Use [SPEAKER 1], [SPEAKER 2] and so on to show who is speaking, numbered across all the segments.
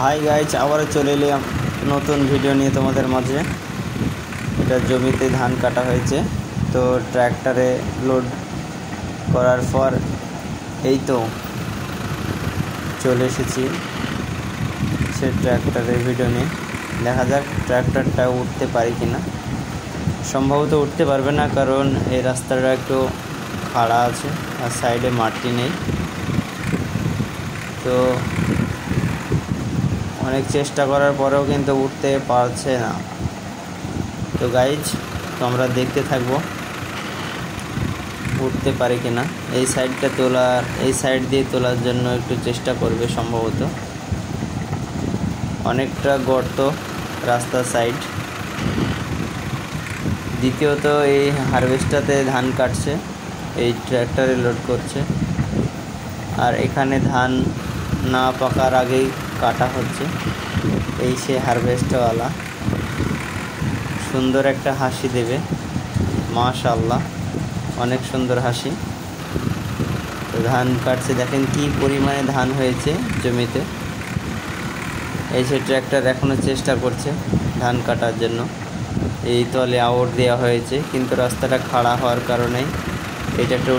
[SPEAKER 1] Hi guys, আবারও চলে এলাম নতুন ভিডিও নিয়ে তোমাদের মাঝে। এটা জমিতে ধান কাটা হয়েছে, তো ট্র্যাক্টরে লোড করার পর এই তো চলে এসেছি সে ট্র্যাক্টরের ভিডিও নিয়ে। দেখা যাক ট্র্যাক্টরটা উঠতে পারি কিনা। সম্ভবত উঠতে পারবে না, কারণ এই রাস্তাটা একটু খাড়া আছে আর সাইডে মাটি নেই। তো অনেক চেষ্টা করার পরেও কিন্তু উঠতে পারছে না। তো গাইজ, তোমরা দেখতে থাকবো উঠতে পারে কিনা। এই সাইডটা তোলার, এই সাইড দিয়ে তোলার জন্য একটু চেষ্টা করবে সম্ভবত। অনেকটা গর্ত রাস্তার সাইড। দ্বিতীয়ত এই হারভেস্টারতে ধান কাটছে, এই ট্র্যাক্টরে লোড করছে। আর এখানে ধান না পাকার আগেই কাটা হচ্ছে। এই সে হারভেস্টওয়ালা সুন্দর একটা হাসি দেবে, মাশাআল্লাহ, অনেক সুন্দর হাসি। তো ধান কাটছে, দেখেন কি পরিমাণে ধান হয়েছে জমিতে। এই সে ট্র্যাক্টর এখনও চেষ্টা করছে ধান কাটার জন্য। এই তলে আউট দেওয়া হয়েছে, কিন্তু রাস্তাটা খাড়া হওয়ার কারণে এটা একটা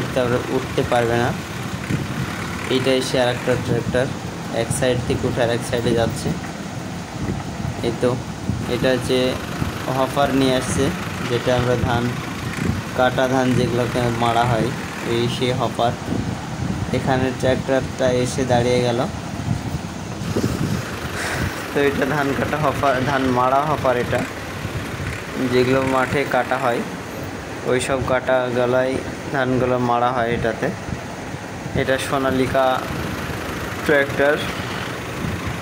[SPEAKER 1] উঠতে পারবে না। এইটা এসে আর একটা ট্র্যাক্টর এক সাইড থেকে উঠে আর এক সাইডে যাচ্ছে। এই তো এটা যে হপার নিয়ে আসছে, যেটা আমরা ধান কাটা ধান যেগুলোকে মারা হয়, এই সে হপার। এখানে ট্র্যাক্টরটা এসে দাঁড়িয়ে গেল। তো এটা ধান কাটা হপার, ধান মারা হপার। এটা যেগুলো মাঠে কাটা হয়, ওই সব কাটা গলায় ধানগুলো মারা হয় এটাতে। এটা সোনালিকা ট্র্যাক্টর,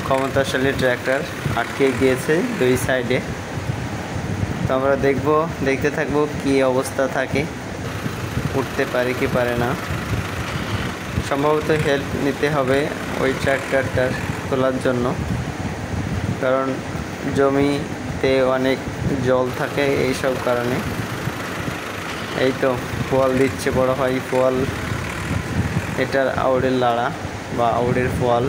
[SPEAKER 1] ক্ষমতাশালী ট্র্যাক্টর। আটকে গিয়েছে দুই সাইডে। তো আমরা দেখতে থাকবো কি অবস্থা থাকে, উঠতে পারে কি পারে না। সম্ভবত হেল্প নিতে হবে ওই ট্র্যাক্টরটার তোলার জন্য, কারণ জমিতে অনেক জল থাকে এই সব কারণে। এই তো পোয়াল দিচ্ছে, বড় হয় পোয়াল। এটার আউড়ের লাড়া বা আউড়ের পোয়াল।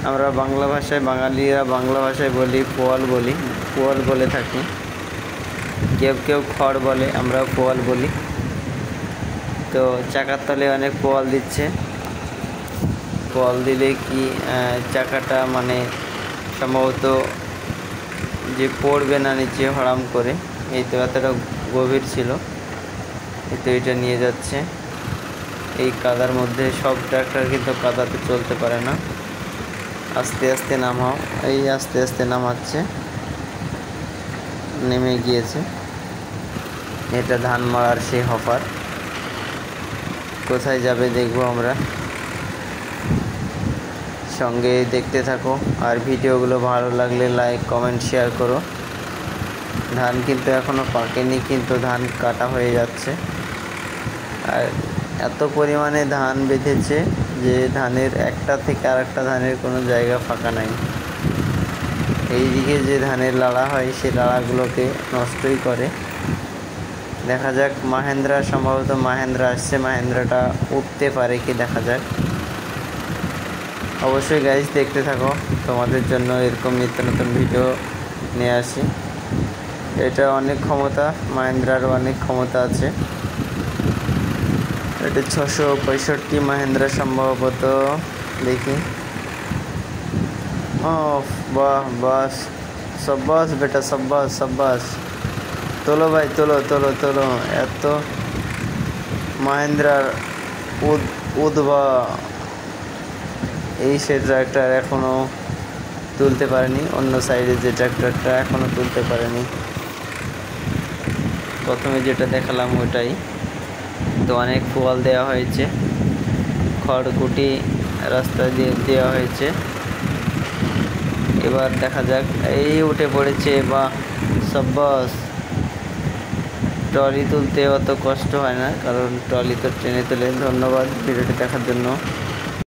[SPEAKER 1] আমরা বাংলা ভাষায়, বাঙালিরা বাংলা ভাষায় বলি পোয়াল বলি, পোয়াল বলে থাকি। কেউ কেউ খড় বলে, আমরা পোয়াল বলি। তো চাকার তলে অনেক পোয়াল দিচ্ছে। পোয়াল দিলে কি চাকাটা মানে সম্ভবত যে পড়বে না নিচে হড়াম করে। এই তো এতটা গভীর ছিল। এই তো এটা নিয়ে যাচ্ছে এই কাদার মধ্যে। সব ট্র্যাক্টর কিন্তু কাদাতে চলতে পারে না। আস্তে আস্তে নামাও, এই আস্তে আস্তে নামাচ্ছে, নেমে গিয়েছে। এটা ধান মারার সেই হপার। কোথায় যাবে দেখবো আমরা, সঙ্গে দেখতে থাকো। আর ভিডিওগুলো ভালো লাগলে লাইক, কমেন্ট, শেয়ার করো। ধান কিন্তু এখনও পাকেনি, কিন্তু ধান কাটা হয়ে যাচ্ছে। আর এত পরিমাণে ধান বেঁধেছে যে ধানের একটা থেকে আরেকটা ধানের কোনো জায়গা ফাঁকা নাই। এইদিকে যে ধানের লাড়া হয়, সেই লাড়াগুলোকে নষ্টই করে। দেখা যাক মাহেন্দ্রা, সম্ভবত মাহেন্দ্রা আসছে, মাহেন্দ্রাটা উঠতে পারে কি দেখা যাক। অবশ্যই গাইজ দেখতে থাকো, তোমাদের জন্য এরকম নিত্য নতুন ভিডিও নিয়ে আসি। এটা অনেক ক্ষমতা, মাহেন্দ্রারও অনেক ক্ষমতা আছে। এটা 665 মাহেন্দ্রা সম্ভবত, দেখি। ও বাহ, বাস, সাব্বাস বেটা, সাব্বাস সাব্বাস। তোলো ভাই, তোলো তোলো তোলো। এত মাহেন্দ্রার উদ্ভা। এই সে ট্র্যাক্টর এখনও তুলতে পারেনি। অন্য সাইডে যে ট্র্যাক্টরটা এখনও তুলতে পারেনি। প্রথমে যেটা দেখালাম ওটাই। তো অনেক পোয়াল দেওয়া হয়েছে, খড়কুটি রাস্তা দিয়ে দেওয়া হয়েছে। এবার দেখা যাক। এই উঠে পড়েছে, বা সাব্বাস। ট্রলি তুলতে অত কষ্ট হয় না, কারণ ট্রলি তো ট্রেনে তোলে। ধন্যবাদ ভিডিওটি দেখার জন্য।